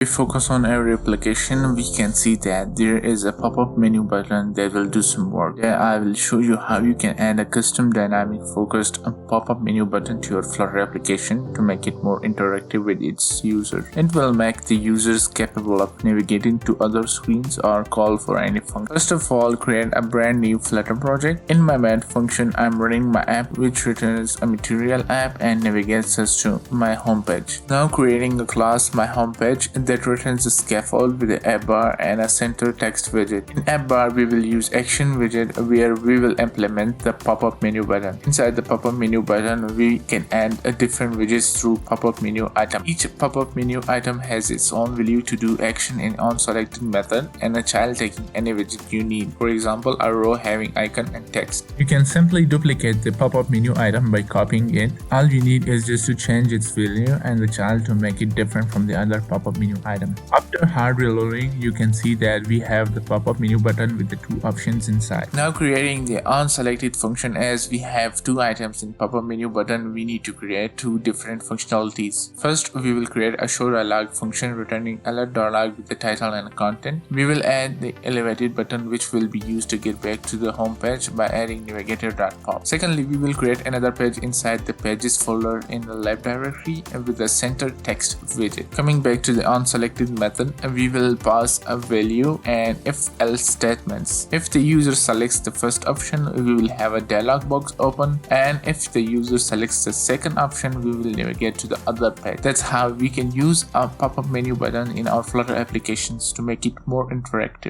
If we focus on every application, we can see that there is a pop-up menu button that will do some work. There I will show you how you can add a custom dynamic focused pop-up menu button to your Flutter application to make it more interactive with its user. It will make the users capable of navigating to other screens or call for any function. First of all, create a brand new Flutter project. In my main function, I'm running my app which returns a material app and navigates us to my homepage. Now creating a class my homepage that returns a scaffold with an app bar and a center text widget. In app bar, we will use action widget where we will implement the pop-up menu button. Inside the pop-up menu button, we can add a different widgets through pop-up menu item. Each pop-up menu item has its own value to do action in onSelected method and a child taking any widget you need. For example, a row having icon and text. You can simply duplicate the pop-up menu item by copying it. All you need is just to change its value and the child to make it different from the other pop-up menu item. After hard reloading, you can see that we have the pop-up menu button with the two options inside. Now creating the onSelected function, as we have two items in pop-up menu button, we need to create two different functionalities. First, we will create a show dialog function returning alert dialog with the title and content. We will add the elevated button which will be used to get back to the home page by adding navigator.pop. Secondly, we will create another page inside the pages folder in the left directory with the center text widget. Coming back to the onSelected method, we will pass a value and if-else statements. If the user selects the first option, we will have a dialog box open, and if the user selects the second option, we will navigate to the other page. That's how we can use a pop-up menu button in our Flutter applications to make it more interactive.